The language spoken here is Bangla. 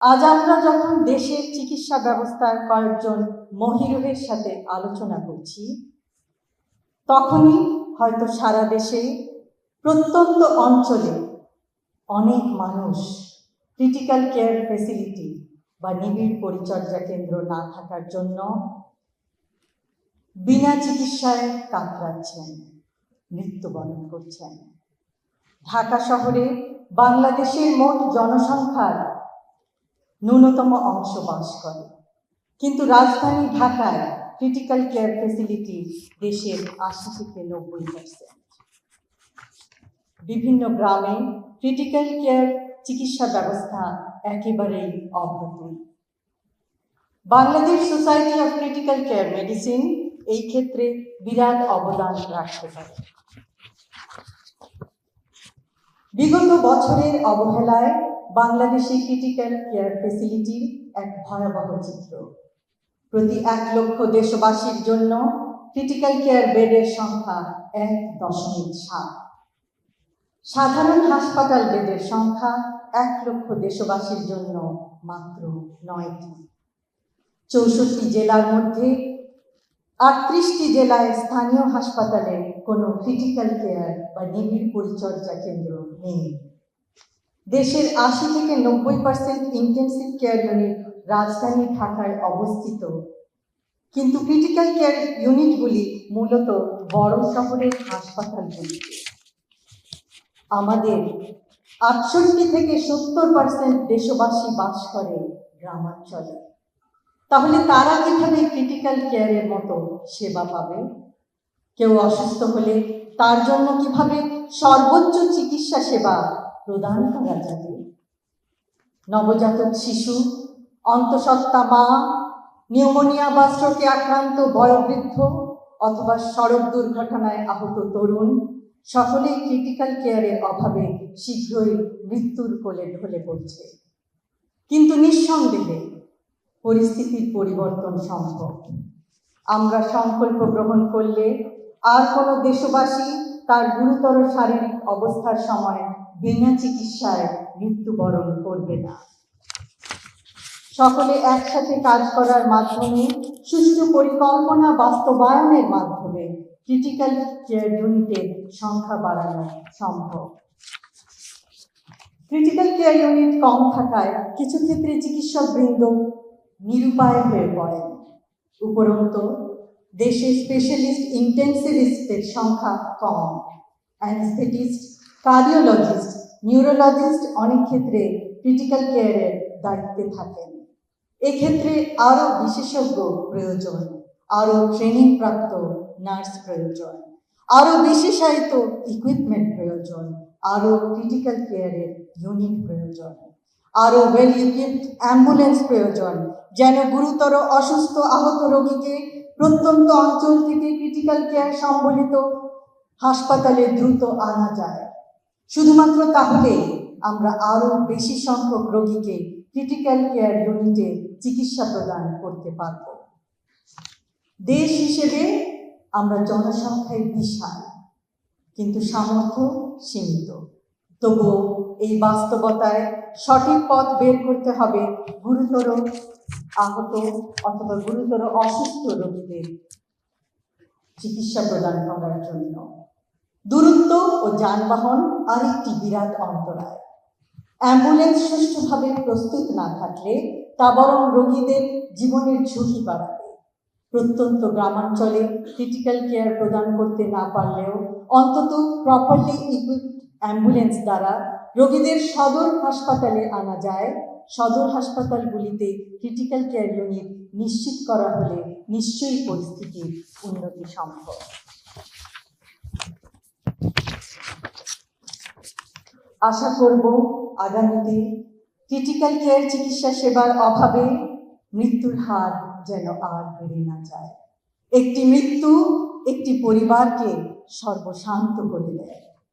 আজ আমরা যখন দেশের চিকিৎসা ব্যবস্থার কয়েকজন মহিরুহের সাথে আলোচনা করছি, তখনই হয়তো সারা দেশে প্রত্যন্ত অঞ্চলে অনেক মানুষ ক্রিটিক্যাল কেয়ার ফ্যাসিলিটি বা নিবিড় পরিচর্যা কেন্দ্র না থাকার জন্য বিনা চিকিৎসায় কাতরাচ্ছেন, মৃত্যুবরণ করছেন। ঢাকা শহরে বাংলাদেশের মোট জনসংখ্যার ন্যূনতম অংশ বাস করে, কিন্তু রাজধানী ঢাকায় ক্রিটিক্যাল কেয়ার ফ্যাসিলিটি দেশের ৮০ থেকে ৯০%। বিভিন্ন গ্রামে ক্রিটিক্যাল কেয়ার চিকিৎসা ব্যবস্থা একেবারেই অপ্রতুল। Bangladesh society of critical care medicine এই ক্ষেত্রে বিরাট অবদান রাখতে পারে। বিগত বছরের অবহেলায় বাংলাদেশি ক্রিটিক্যাল কেয়ার ফ্যাসিলিটির এক ভয়াবহ চিত্র। প্রতি ১ লক্ষ দেশবাসীর জন্য ক্রিটিক্যাল কেয়ার বেডের সংখ্যা ১.৭। সাধারণ হাসপাতাল বেডের সংখ্যা ১ লক্ষ দেশবাসীর জন্য মাত্র ৯টি। ৬৪ জেলার মধ্যে ৩৮টি জেলায় স্থানীয় হাসপাতালে কোনো ক্রিটিক্যাল কেয়ার বা নিবিড় পরিচর্যা কেন্দ্র নেই। দেশের ৮০ থেকে ৯০% ইন্টেন্সিভ কেয়ার ইউনিট রাজধানী ঢাকায় অবস্থিত, কিন্তু ক্রিটিক্যাল কেয়ার ইউনিটগুলি মূলত বড় শহরের হাসপাতালগুলিতে। আমাদের ৬৮ থেকে ৭০% দেশবাসী বাস করে গ্রামাঞ্চলে। তাহলে তারা কিভাবে ক্রিটিক্যাল কেয়ারের মতো সেবা পাবে? কেউ অসুস্থ হলে তার জন্য কিভাবে সর্বোচ্চ চিকিৎসা সেবা প্রদান করা যাবে? নবজাতক শিশু, অন্তঃসত্ত্বা মা, নিউমোনিয়া বা স্ট্রোকে আক্রান্ত বয়োবৃদ্ধ অথবা সড়ক দুর্ঘটনায় আহত তরুণ সকলেই ক্রিটিক্যাল কেয়ারের অভাবে শীঘ্রই মৃত্যুর কোলে ঢলে পড়ছে। কিন্তু নিঃসন্দেহে পরিস্থিতির পরিবর্তন সম্ভব। আমরা সংকল্প গ্রহণ করলে আর কোনো দেশবাসী তার গুরুতর শারীরিক অবস্থার সময় বিনা চিকিৎসায় মৃত্যুবরণ করবে না। সকলে একসাথে কাজ করার মাধ্যমে, সুষ্ঠু পরিকল্পনা বাস্তবায়নের মাধ্যমে ক্রিটিক্যাল কেয়ার ইউনিটের সংখ্যা বাড়ানো সম্ভব। ক্রিটিক্যাল কেয়ার ইউনিট কম থাকায় কিছু ক্ষেত্রে চিকিৎসকবৃন্দ নিরুপায় হয়ে পড়েন। উপরন্তু দেশে স্পেশালিস্ট ইন্টেন্সিভিস্টের সংখ্যা কম। অ্যানেস্থেটিস্ট, কার্ডিওলজিস্ট, নিউরোলজিস্ট অনেক ক্ষেত্রে ক্রিটিক্যাল কেয়ারের দায়িত্বে থাকেন। এক্ষেত্রে আরও বিশেষজ্ঞ প্রয়োজন, আরও ট্রেনিংপ্রাপ্ত নার্স প্রয়োজন, আরও বিশেষায়িত ইকুইপমেন্ট প্রয়োজন, আরও ক্রিটিক্যাল কেয়ারের ইউনিট প্রয়োজন, আরও ওয়েল ইকুইপড অ্যাম্বুলেন্স প্রয়োজন, যেন গুরুতর অসুস্থ আহত রোগীকে প্রত্যন্ত অঞ্চল থেকে ক্রিটিক্যাল কেয়ার সম্বলিত হাসপাতালে দ্রুত আনা যায়। শুধুমাত্র তাহলে আমরা আরও বেশি সংখ্যক রোগীকে ক্রিটিক্যাল কেয়ার ইউনিটে চিকিৎসা প্রদান করতে পারব। দেশ হিসেবে আমরা জনসংখ্যায় বিশাল, কিন্তু সামর্থ্য সীমিত। তবুও এই বাস্তবতায় সঠিক পথ বের করতে হবে গুরুতর আহত অথবা গুরুতর অসুস্থ রোগীদের চিকিৎসা প্রদান করার জন্য। দূরত্ব ও যানবাহন আরেকটি বিরাট অন্তরায়। অ্যাম্বুলেন্স সুষ্ঠুভাবে প্রস্তুত না থাকলে তা বরং রোগীদের জীবনের ঝুঁকি বাড়াবে। প্রত্যন্ত গ্রামাঞ্চলে ক্রিটিক্যাল কেয়ার প্রদান করতে না পারলেও অন্তত প্রপারলি ইকুইপড অ্যাম্বুলেন্স দ্বারা রোগীদের সদর হাসপাতালে আনা যায়। সদর হাসপাতালগুলিতে ক্রিটিক্যাল কেয়ার ইউনিট নিশ্চিত করা হলে নিশ্চয়ই পরিস্থিতির উন্নতি সম্ভব। আশা করব আগামীতে ক্রিটিক্যাল কেয়ার চিকিৎসা সেবার অভাবে মৃত্যুর হার যেন আর বেড়ে না যায়। একটি মৃত্যু একটি পরিবারকে সর্বশান্ত করে দেয়।